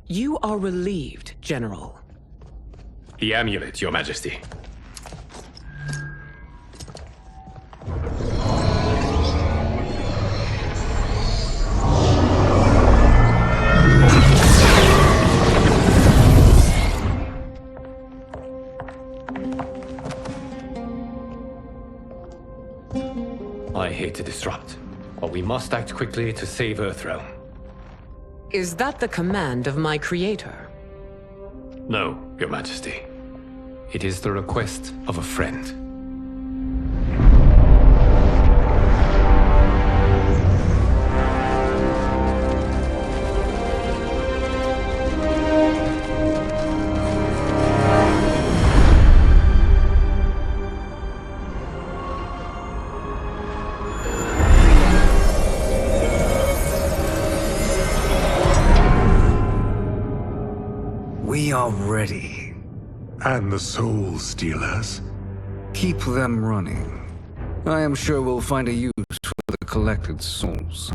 You are relieved, General. The amulet, Your Majesty. I hate to disrupt, but we must act quickly to save Earthrealm. Is that the command of my creator? No, Your Majesty. It is the request of a friend. We are ready. And the Soul Stealers? Keep them running. I am sure we'll find a use for the collected souls.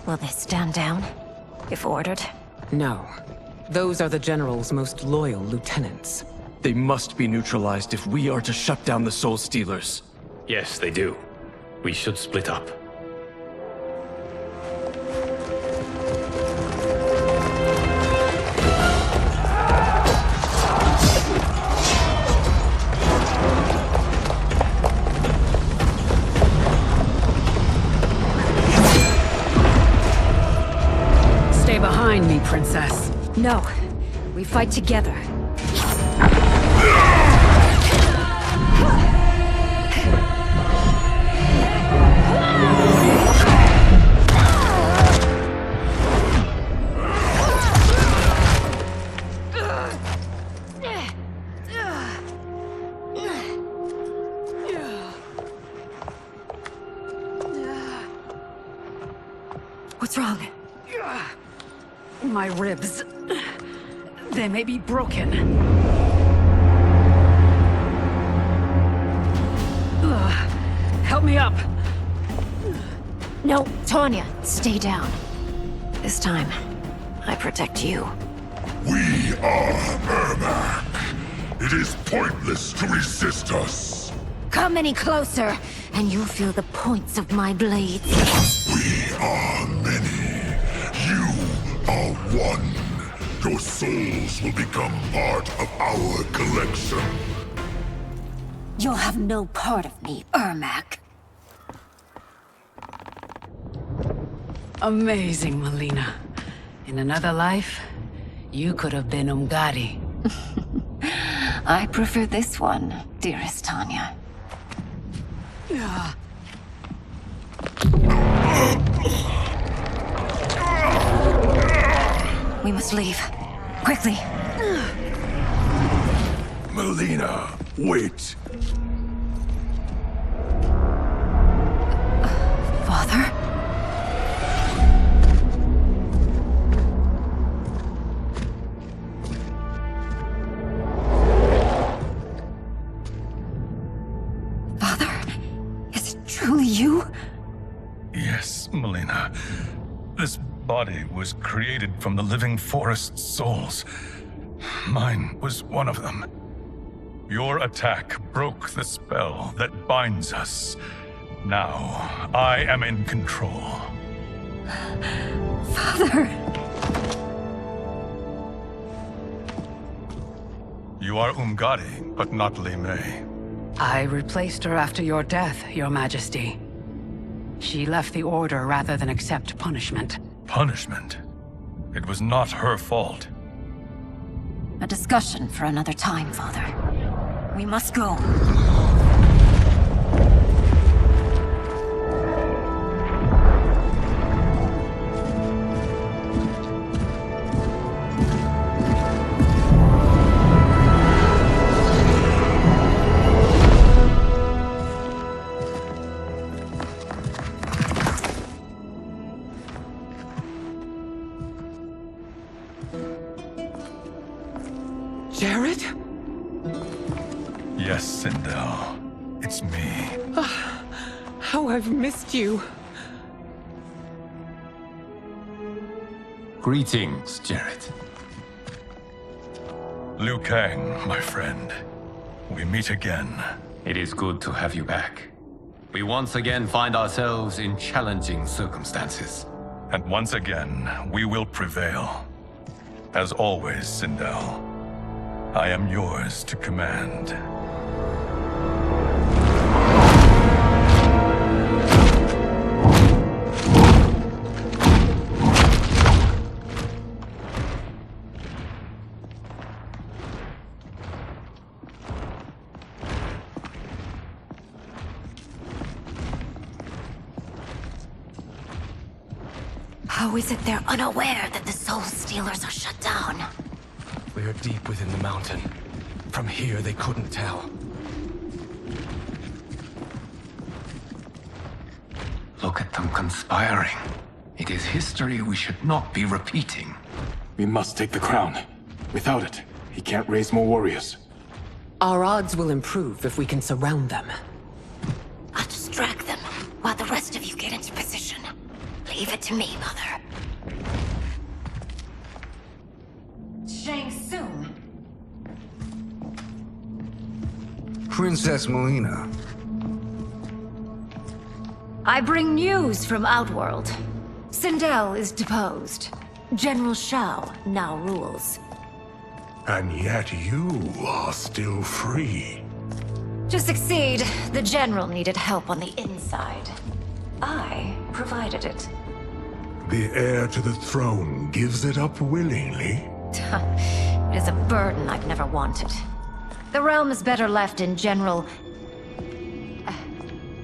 Will they stand down, if ordered? No. Those are the General's most loyal lieutenants. They must be neutralized if we are to shut down the Soul Stealers. Yes, they do. We should split up. Stay behind me, Princess. No. We fight together. What's wrong? My ribs. They may be broken. Help me up. No, Tanya, stay down. This time, I protect you. We are Ermac. It is pointless to resist us. Come any closer, and you'll feel the points of my blades. We are many. You are one. Your souls will become part of our collection. You'll have no part of me, Ermac. Amazing, Melina. In another life, you could have been Umgadi. I prefer this one, dearest Tanya. We must leave. Quickly. Melina, wait. Father? Father? Is it truly you? Yes, Melina. This body was created from the living forest's souls. Mine was one of them. Your attack broke the spell that binds us. Now, I am in control. Father! You are Umgadi, but not Li Mei. I replaced her after your death, Your Majesty. She left the Order rather than accept punishment. Punishment? It was not her fault. A discussion for another time, Father. We must go. Jared? Yes, Sindel. It's me. How I've missed you. Greetings, Jared. Liu Kang, my friend. We meet again. It is good to have you back. We once again find ourselves in challenging circumstances. And once again, we will prevail. As always, Sindel, I am yours to command. How is it they're unaware that the Soul Stealers are shut down? We are deep within the mountain. From here, they couldn't tell. Look at them conspiring. It is history we should not be repeating. We must take the crown. Without it, he can't raise more warriors. Our odds will improve if we can surround them. I'll distract them while the rest of you get into position. Leave it to me, Mother. Shang Tsung. Princess Melina. I bring news from Outworld. Sindel is deposed. General Shao now rules. And yet you are still free. To succeed, the General needed help on the inside. I provided it. The heir to the throne gives it up willingly. It is a burden I've never wanted. The realm is better left in General...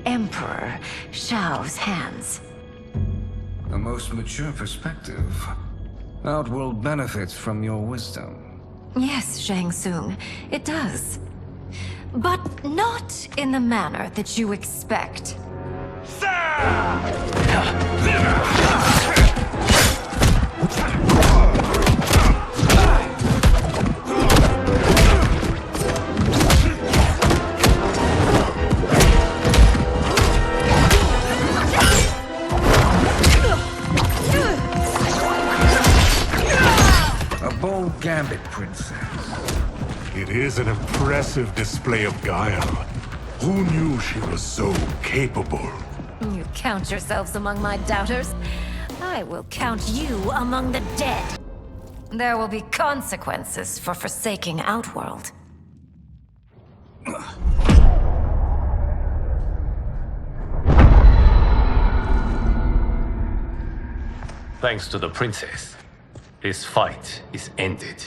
Emperor Shao's hands. A most mature perspective. Outworld benefits from your wisdom. Yes, Shang Tsung, it does. But not in the manner that you expect. A bold gambit, Princess. It is an impressive display of guile. Who knew she was so capable? You count yourselves among my doubters. I will count you among the dead. There will be consequences for forsaking Outworld. Thanks to the princess, this fight is ended.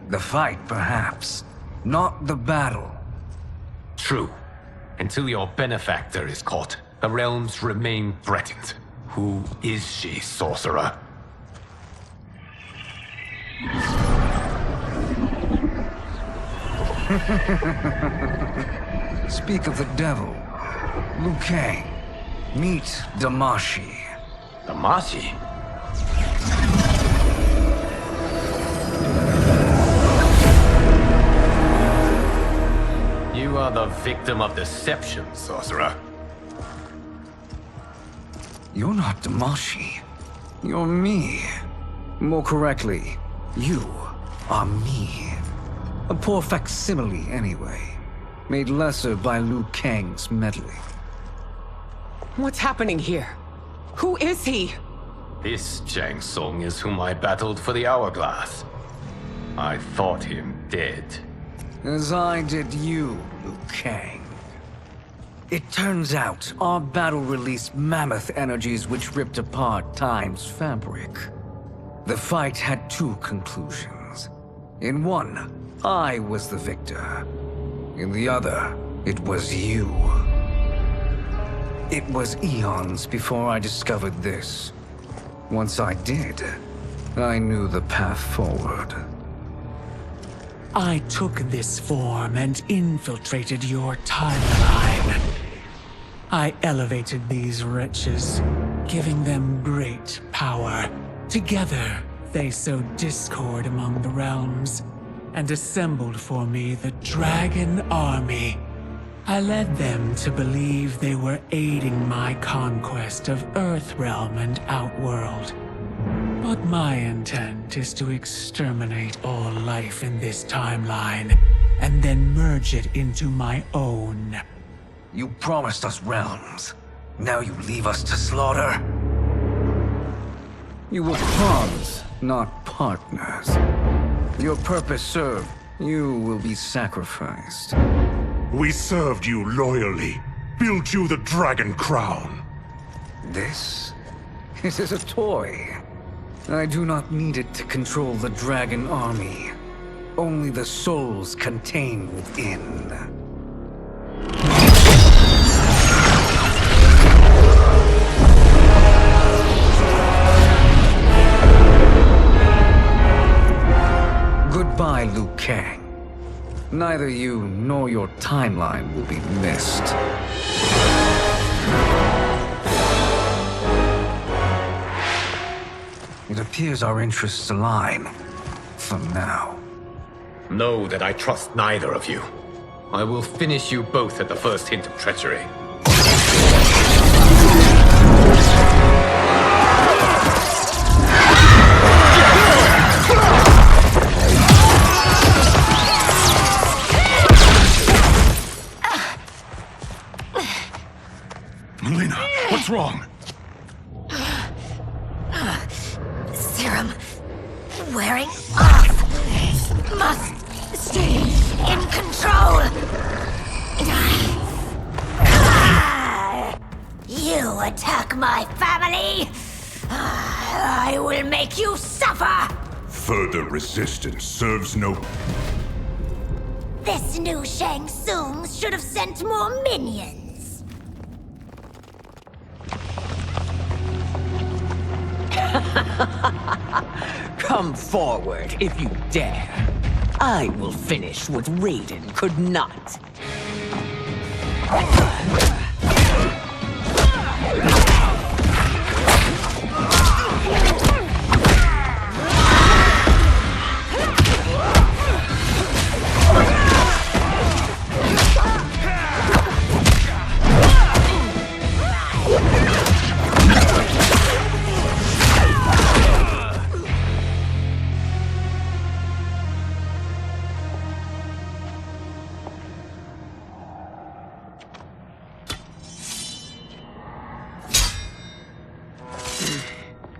The fight, perhaps. Not the battle. True. Until your benefactor is caught, the realms remain threatened. Who is she, sorcerer? Speak of the devil. Liu Kang. Meet Damashi. Damashi? You are the victim of deception, sorcerer. You're not Damashi. You're me. More correctly, you are me. A poor facsimile, anyway. Made lesser by Liu Kang's meddling. What's happening here? Who is he? This Shang Tsung is whom I battled for the Hourglass. I thought him dead. As I did you, Liu Kang. It turns out our battle released mammoth energies which ripped apart time's fabric. The fight had two conclusions. In one, I was the victor. In the other, it was you. It was eons before I discovered this. Once I did, I knew the path forward. I took this form and infiltrated your timeline. I elevated these wretches, giving them great power. Together, they sowed discord among the realms, and assembled for me the Dragon Army. I led them to believe they were aiding my conquest of Earthrealm and Outworld. But my intent is to exterminate all life in this timeline, and then merge it into my own. You promised us realms. Now you leave us to slaughter? You were pawns, not partners. Your purpose served. You will be sacrificed. We served you loyally, built you the Dragon Crown. This is a toy. I do not need it to control the Dragon Army. Only the souls contained within. Goodbye, Liu Kang. Neither you nor your timeline will be missed. It appears our interests align. For now. Know that I trust neither of you. I will finish you both at the first hint of treachery. Melina, what's wrong? Serum wearing off. Must stay in control. You attack my family. I will make you suffer. Further resistance serves no... This new Shang Tsung should have sent more minions. Come forward if you dare. I will finish what Raiden could not.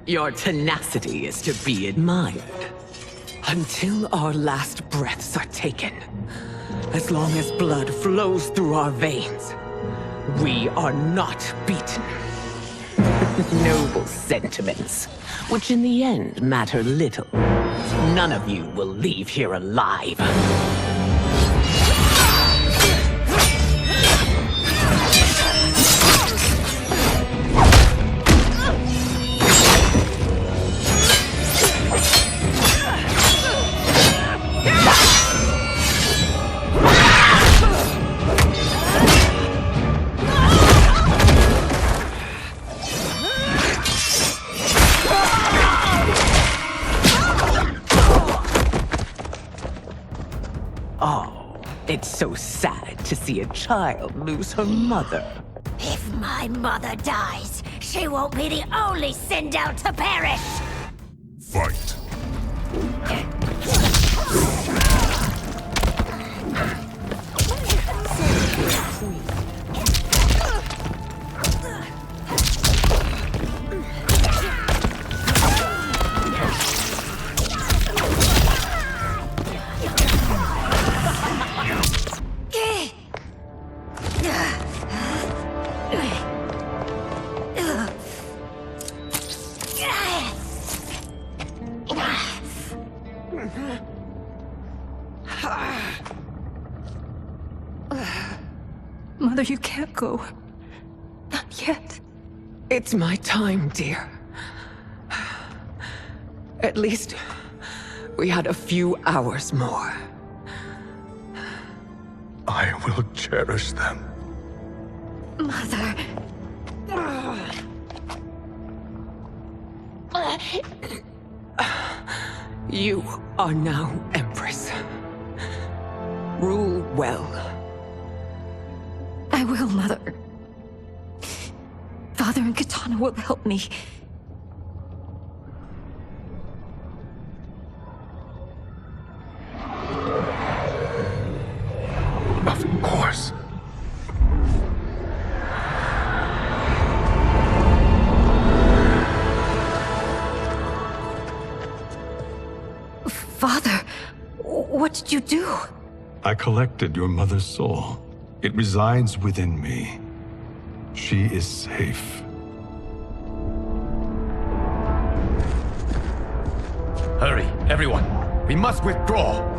Your tenacity is to be admired. Until our last breaths are taken. As long as blood flows through our veins, we are not beaten. Noble sentiments, which in the end matter little. None of you will leave here alive. It's so sad to see a child lose her mother. If my mother dies, she won't be the only send out to perish! Fight. Mother, you can't go. Not yet. It's my time, dear. At least, we had a few hours more. I will cherish them. Mother. You are now Empress. Rule well. I will, Mother. Father and Katana will help me. Of course. Father, what did you do? I collected your mother's soul. It resides within me. She is safe. Hurry, everyone. We must withdraw.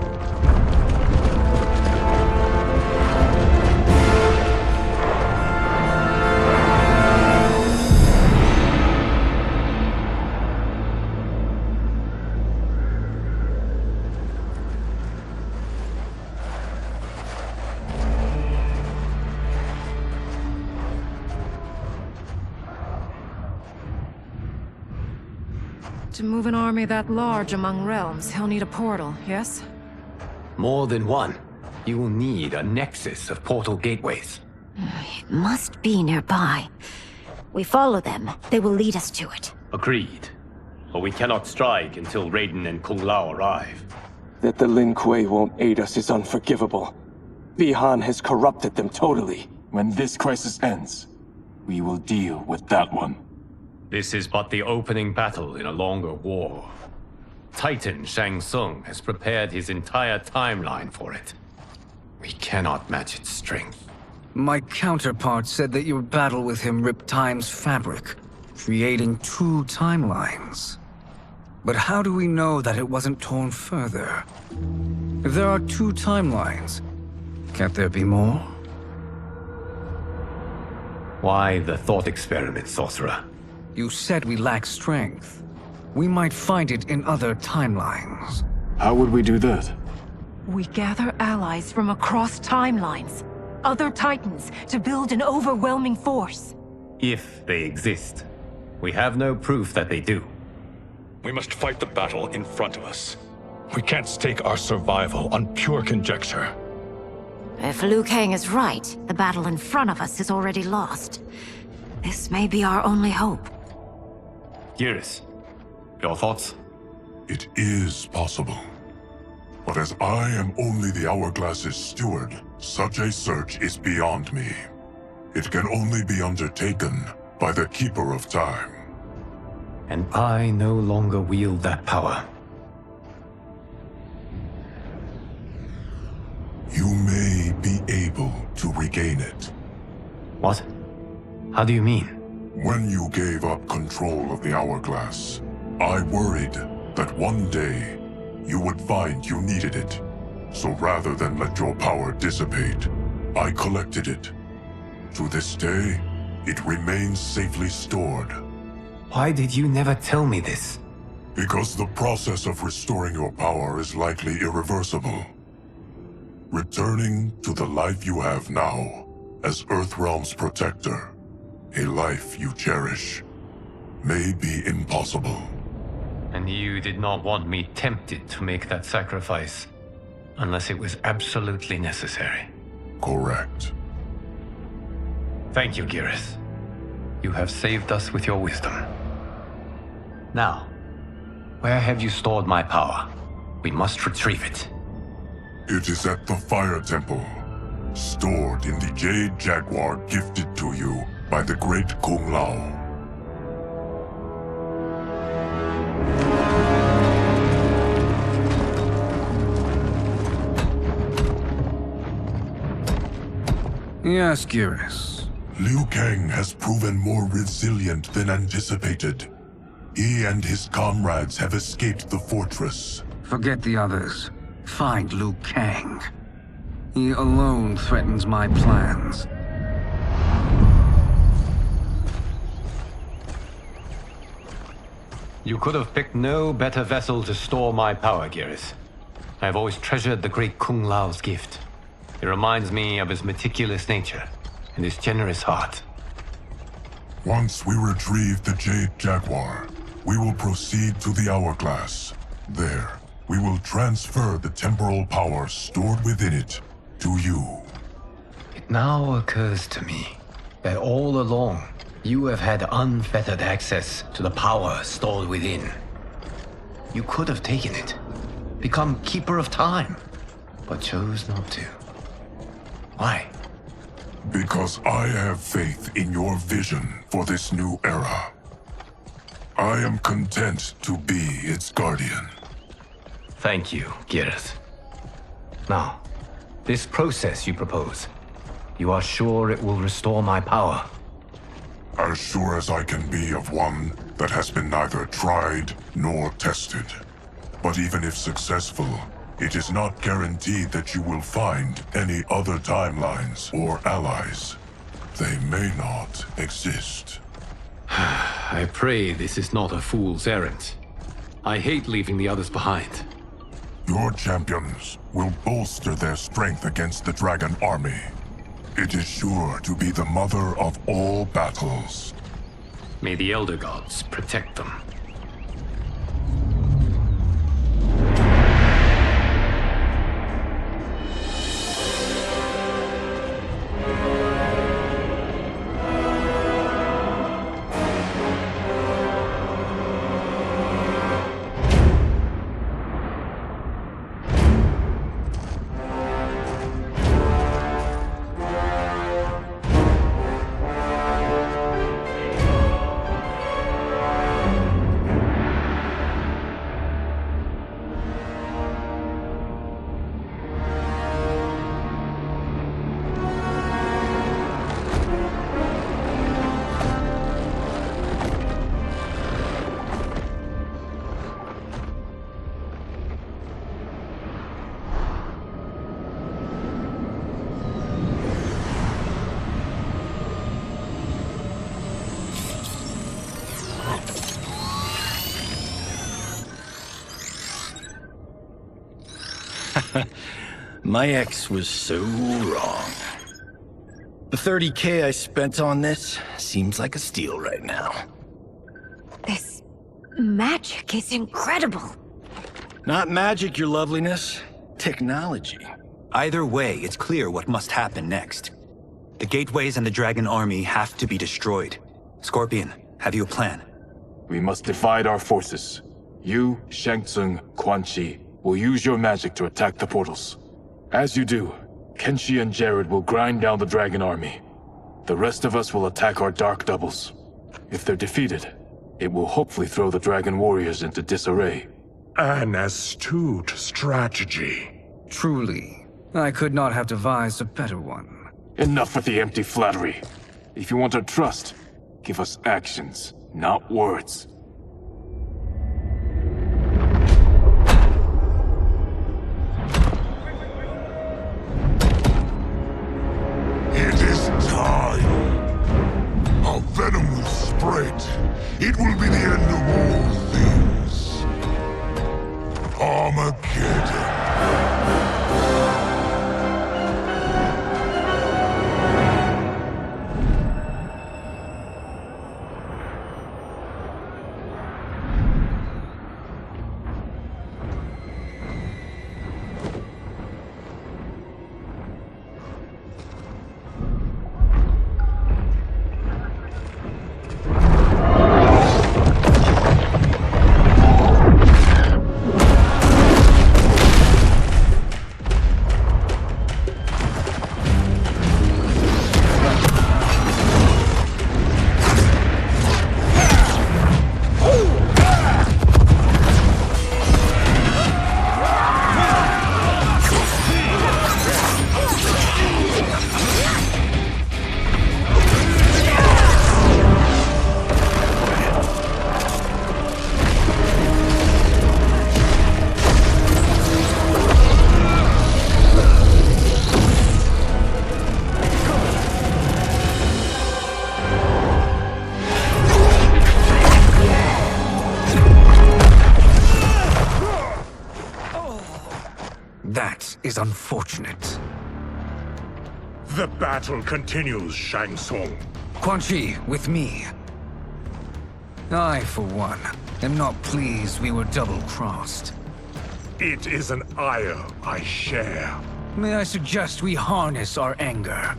To move an army that large among realms, he'll need a portal, yes? More than one. You will need a nexus of portal gateways. It must be nearby. We follow them, they will lead us to it. Agreed. But we cannot strike until Raiden and Kung Lao arrive. That the Lin Kuei won't aid us is unforgivable. Bihan has corrupted them totally. When this crisis ends, we will deal with that one. This is but the opening battle in a longer war. Titan Shang Tsung has prepared his entire timeline for it. We cannot match its strength. My counterpart said that your battle with him ripped time's fabric, creating 2 timelines. But how do we know that it wasn't torn further? If there are 2 timelines, can't there be more? Why the thought experiment, sorcerer? You said we lack strength. We might find it in other timelines. How would we do that? We gather allies from across timelines, other titans, to build an overwhelming force. If they exist. We have no proof that they do. We must fight the battle in front of us. We can't stake our survival on pure conjecture. If Liu Kang is right, the battle in front of us is already lost. This may be our only hope. Geras, your thoughts? It is possible. But as I am only the Hourglass's steward, such a search is beyond me. It can only be undertaken by the Keeper of Time. And I no longer wield that power. You may be able to regain it. What? How do you mean? When you gave up control of the Hourglass, I worried that one day you would find you needed it. So rather than let your power dissipate, I collected it. To this day, it remains safely stored. Why did you never tell me this? Because the process of restoring your power is likely irreversible. Returning to the life you have now, as Earthrealm's protector, a life you cherish, may be impossible. And you did not want me tempted to make that sacrifice, unless it was absolutely necessary. Correct. Thank you, Geras. You have saved us with your wisdom. Now, where have you stored my power? We must retrieve it. It is at the Fire Temple, stored in the Jade Jaguar gifted to you by the great Kung Lao. Yes, Geras. Liu Kang has proven more resilient than anticipated. He and his comrades have escaped the fortress, Forget the others. Find Liu Kang. He alone threatens my plans. You could have picked no better vessel to store my power, Gareth. I have always treasured the great Kung Lao's gift. It reminds me of his meticulous nature and his generous heart. Once we retrieve the Jade Jaguar, we will proceed to the Hourglass. There, we will transfer the temporal power stored within it to you. It now occurs to me that all along, you have had unfettered access to the power stored within. You could have taken it, become Keeper of Time, but chose not to. Why? Because I have faith in your vision for this new era. I am content to be its guardian. Thank you, Gareth. Now, this process you propose, you are sure it will restore my power? As sure as I can be of one that has been neither tried nor tested. But even if successful, it is not guaranteed that you will find any other timelines or allies. They may not exist. I pray this is not a fool's errand. I hate leaving the others behind. Your champions will bolster their strength against the Dragon Army. It is sure to be the mother of all battles. May the Elder Gods protect them. My ex was so wrong. The $30K I spent on this seems like a steal right now. This magic is incredible. Not magic, your loveliness. Technology. Either way, it's clear what must happen next. The gateways and the Dragon Army have to be destroyed. Scorpion, have you a plan? We must divide our forces. You, Shang Tsung, Quan Chi will use your magic to attack the portals. As you do, Kenshi and Jared will grind down the Dragon Army. The rest of us will attack our dark doubles. If they're defeated, it will hopefully throw the Dragon Warriors into disarray. An astute strategy. Truly, I could not have devised a better one. Enough with the empty flattery. If you want our trust, give us actions, not words. It is time. Our venom will spread. It will be the end of all things. Armageddon. That is unfortunate. The battle continues, Shang Tsung. Quan Chi, with me. I, for one, am not pleased we were double-crossed. It is an ire I share. May I suggest we harness our anger?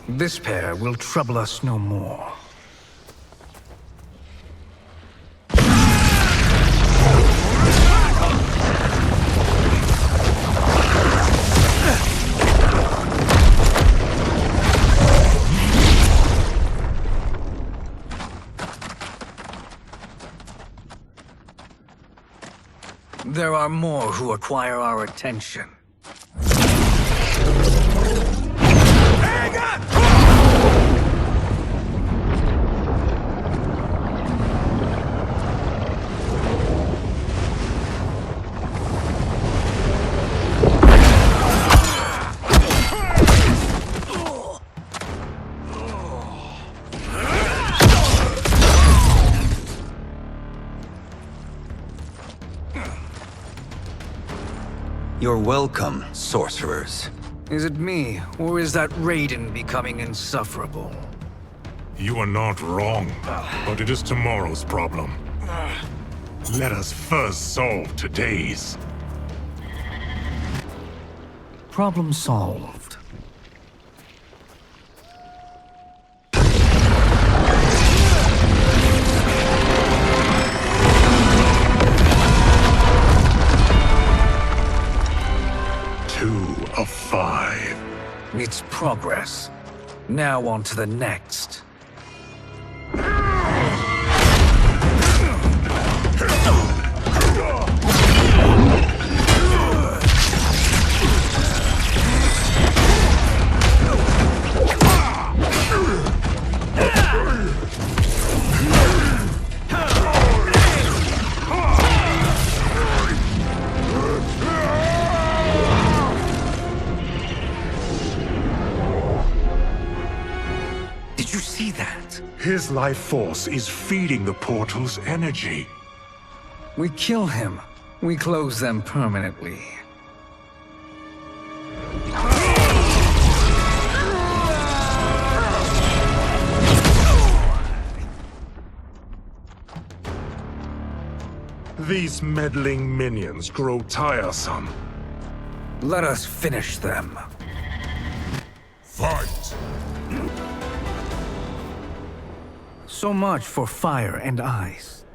This pair will trouble us no more. There are more who acquire our attention. You're welcome, sorcerers. Is it me, or is that Raiden becoming insufferable? You are not wrong, but it is tomorrow's problem. Let us first solve today's. Problem solved. Of 5. It's progress. Now on to the next. His life force is feeding the portal's energy. We kill him. We close them permanently. These meddling minions grow tiresome. Let us finish them. Fight! So much for fire and ice.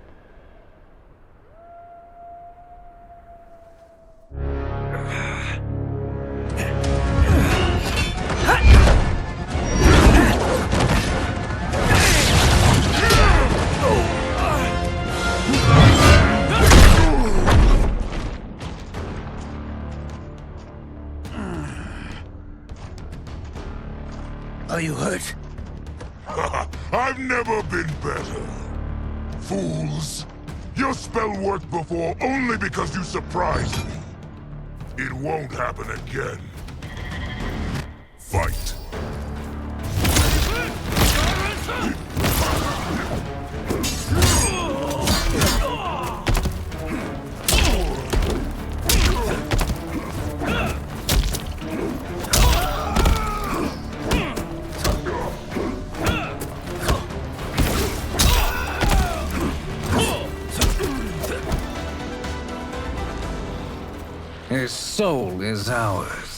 Are you hurt? I've never been better. Fools! Your spell worked before only because you surprised me. It won't happen again. Fight! His soul is ours.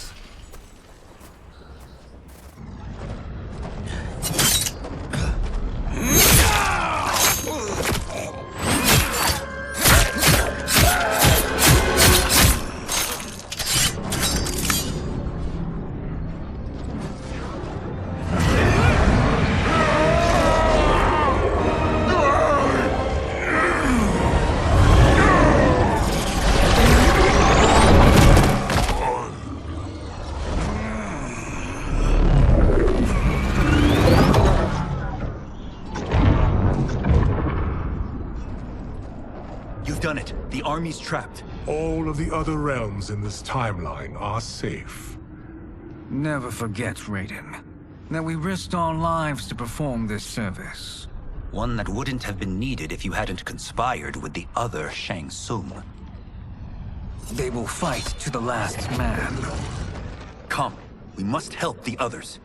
Done it. The army's trapped. All of the other realms in this timeline are safe. Never forget, Raiden, that we risked our lives to perform this service. One that wouldn't have been needed if you hadn't conspired with the other Shang Tsung. They will fight to the last man. Come, we must help the others.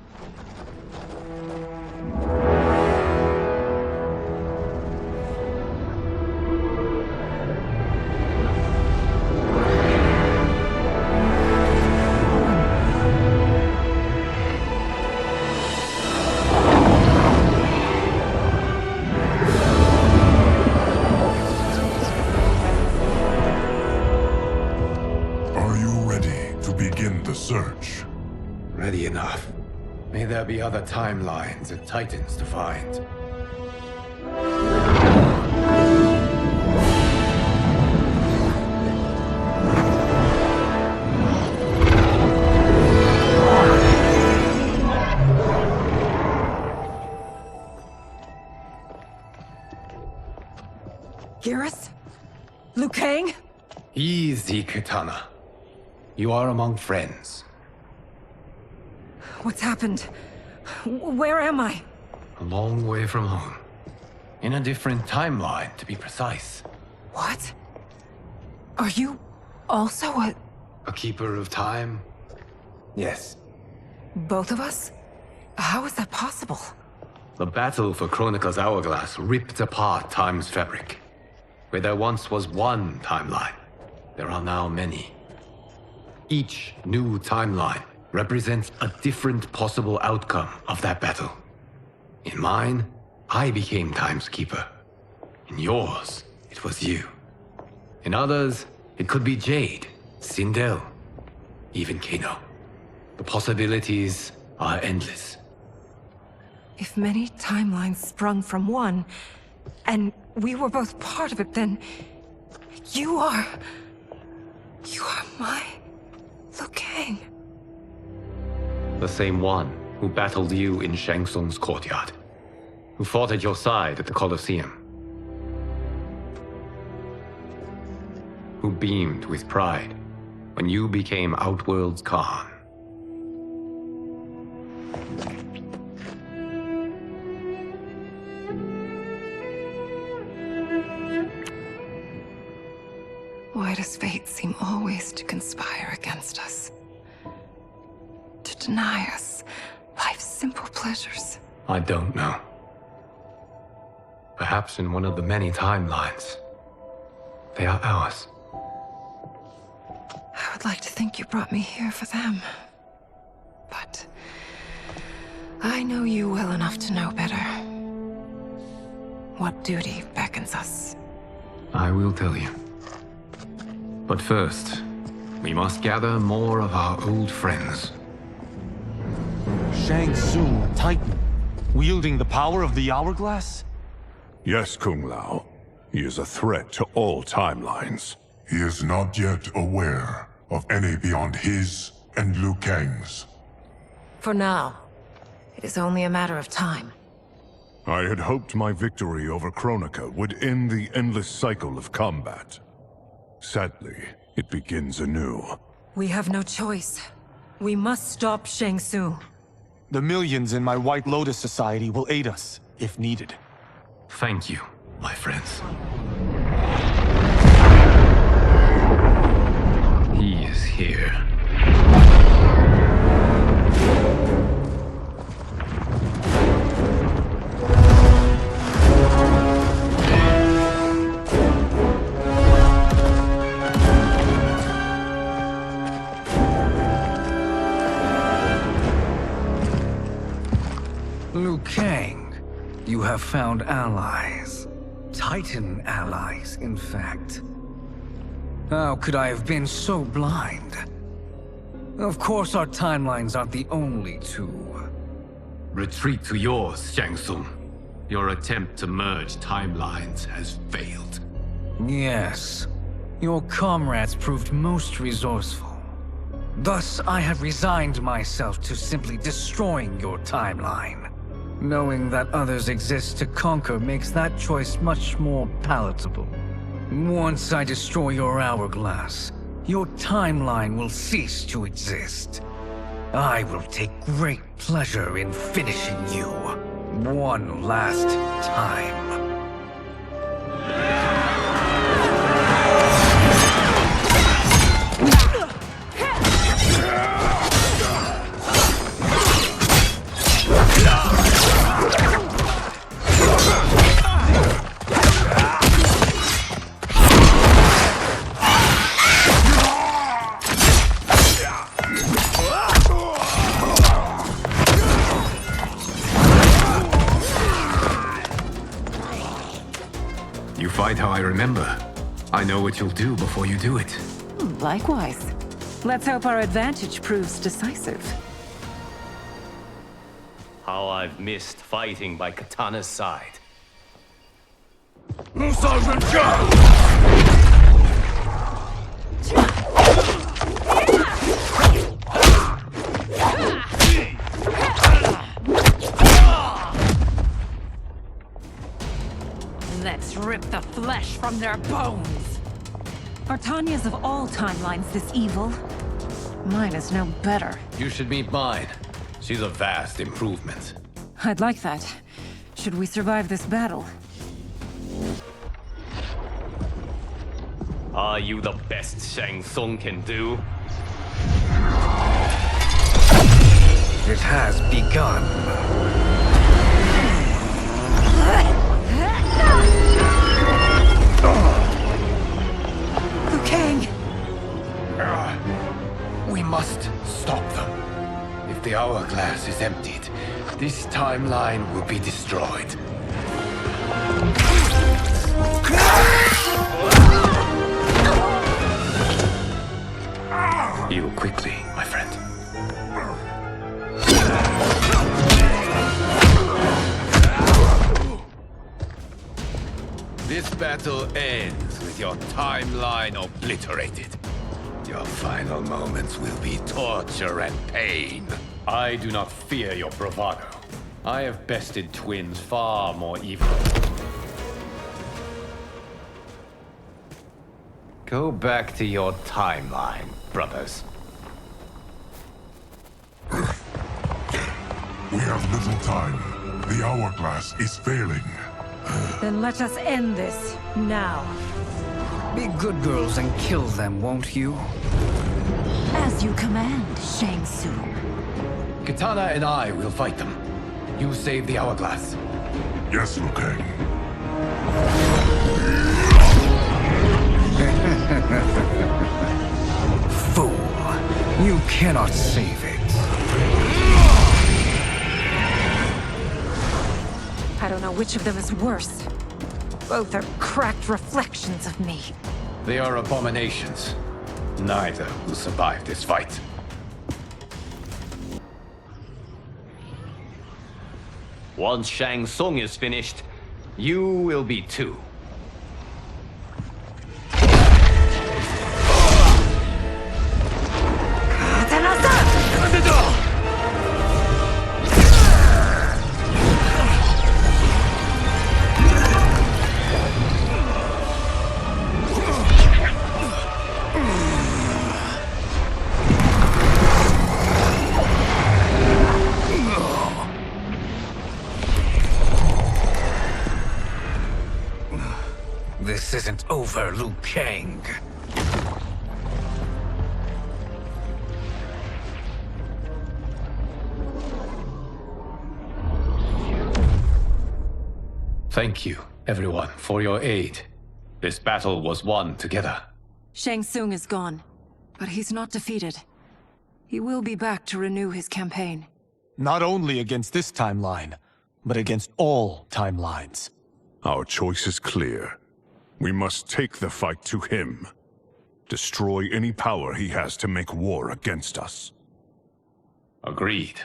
Search. Ready enough. May there be other timelines and titans to find. Garrus? Liu Kang? Easy, Katana. You are among friends. What's happened? Where am I? A long way from home. In a different timeline, to be precise. What? Are you also a keeper of time? Yes. both of us? How is that possible? The battle for Chronica's hourglass ripped apart time's fabric. Where there once was one timeline, there are now many. Each new timeline represents a different possible outcome of that battle. In mine, I became Time's Keeper. In yours, it was you. In others, it could be Jade, Sindel, even Kano. The possibilities are endless. If many timelines sprung from one, and we were both part of it, then you are my Liu Kang. The same one who battled you in Shang Tsung's courtyard, who fought at your side at the Colosseum, who beamed with pride when you became Outworld's Khan. Why does fate seem always to conspire against us? To deny us life's simple pleasures? I don't know. Perhaps in one of the many timelines, they are ours. I would like to think you brought me here for them. But I know you well enough to know better. What duty beckons us? I will tell you. But first, we must gather more of our old friends. Shang Tsung, Titan, wielding the power of the hourglass? Yes, Kung Lao. He is a threat to all timelines. He is not yet aware of any beyond his and Liu Kang's. For now, it is only a matter of time. I had hoped my victory over Chronica would end the endless cycle of combat. Sadly, it begins anew. We have no choice. We must stop Shang Tsung. The millions in my White Lotus Society will aid us, if needed. Thank you, my friends. He is here. Liu Kang, you have found allies. Titan allies, in fact. How could I have been so blind? Of course our timelines aren't the only two. Retreat to yours, Shang Tsung. Your attempt to merge timelines has failed. Yes. Your comrades proved most resourceful. Thus, I have resigned myself to simply destroying your timeline. Knowing that others exist to conquer makes that choice much more palatable. Once I destroy your hourglass, your timeline will cease to exist. I will take great pleasure in finishing you one last time. how I remember. I know what you'll do before you do it. Likewise. Let's hope our advantage proves decisive. How I've missed fighting by Katana's side. Sergeant Joe! Let's rip the flesh from their bones. Are Tanya's of all timelines this evil? Mine is no better. You should meet mine. She's a vast improvement. I'd like that. Should we survive this battle? Are you the best Shang Tsung can do? It has begun. Liu Kang! We must stop them. If the hourglass is emptied, this timeline will be destroyed. Heal quickly, my friend. This battle ends with your timeline obliterated. Your final moments will be torture and pain. I do not fear your bravado. I have bested twins far more evil. Go back to your timeline, brothers. We have little time. The hourglass is failing. Then let us end this, now. Be good girls and kill them, won't you? As you command, Shang Tsung. Katana and I will fight them. You save the hourglass. Yes, Liu Kang. Fool! You cannot save it. I don't know which of them is worse. Both are cracked reflections of me. They are abominations. Neither will survive this fight. Once Shang Tsung is finished, you will be too. This isn't over, Liu Kang. Thank you, everyone, for your aid. This battle was won together. Shang Tsung is gone, but he's not defeated. He will be back to renew his campaign. Not only against this timeline, but against all timelines. Our choice is clear. We must take the fight to him. Destroy any power he has to make war against us. Agreed.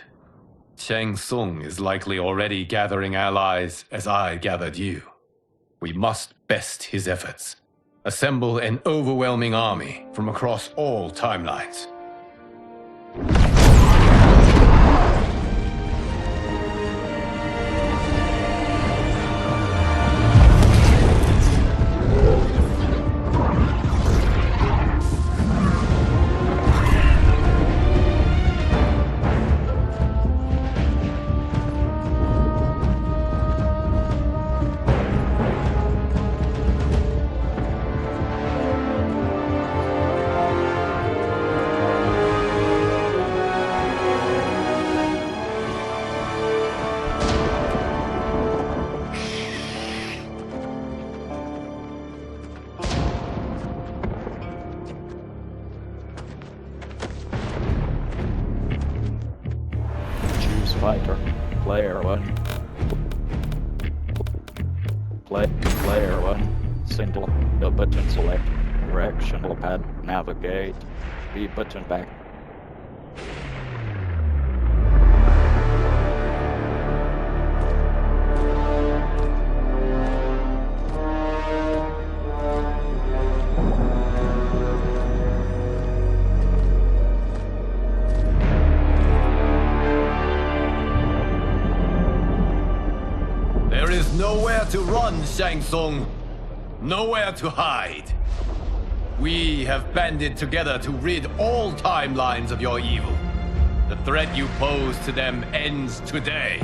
Shang Tsung is likely already gathering allies as I gathered you. We must best his efforts. Assemble an overwhelming army from across all timelines. Fighter. Player 1. Player 1. single. The button select. Directional pad. Navigate. B button back. There is nowhere to run, Shang Tsung. Nowhere to hide. We have banded together to rid all timelines of your evil. The threat you pose to them ends today.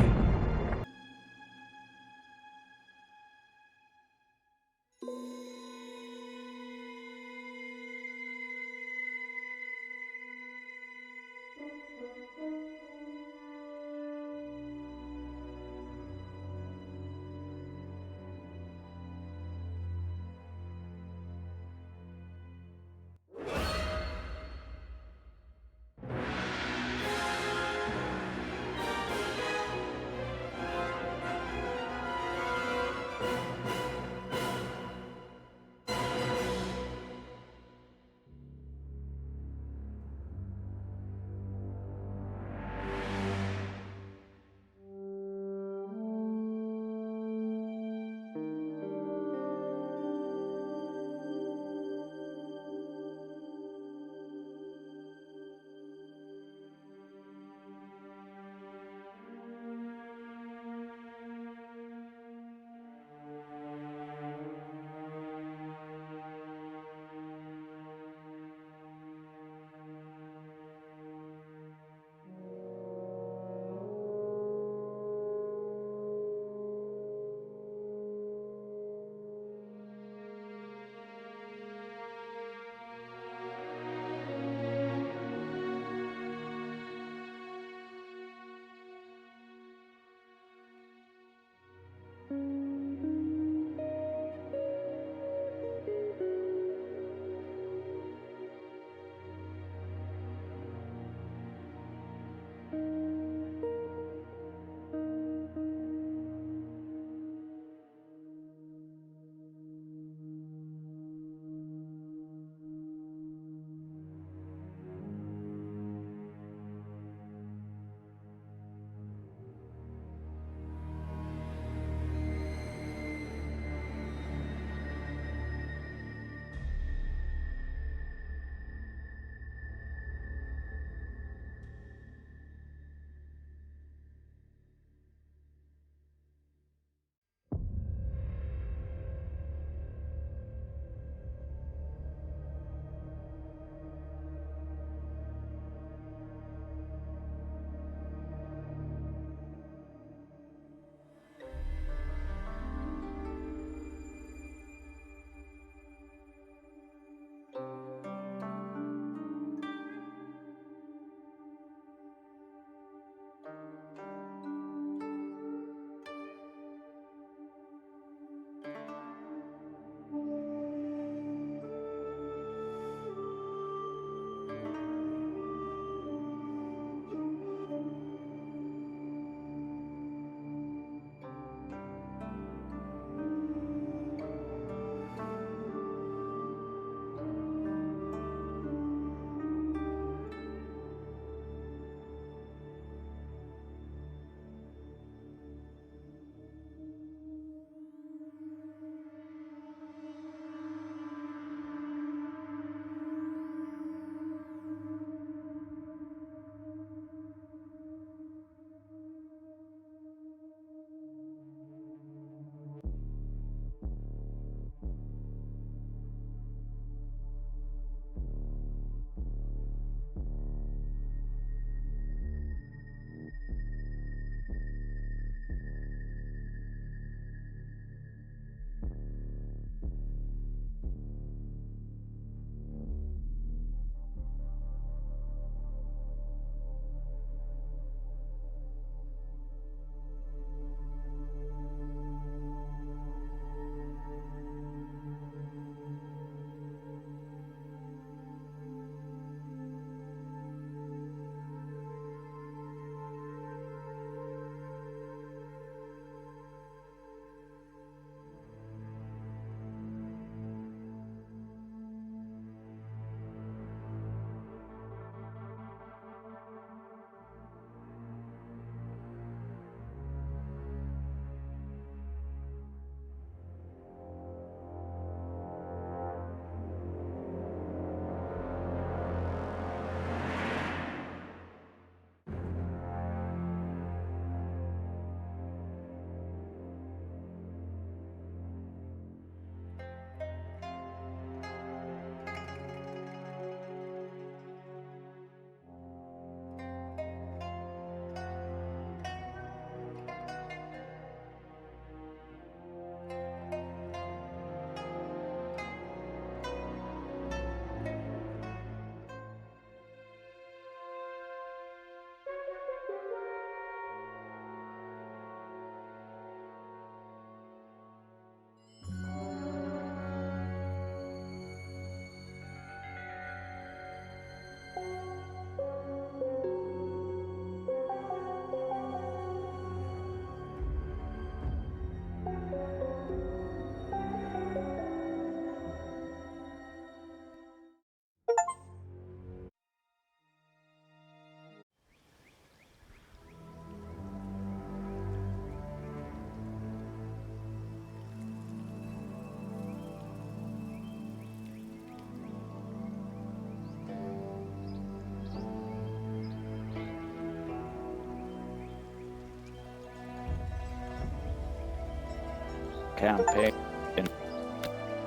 campaign.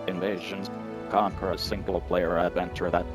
Invasions. Conquer a single-player adventure that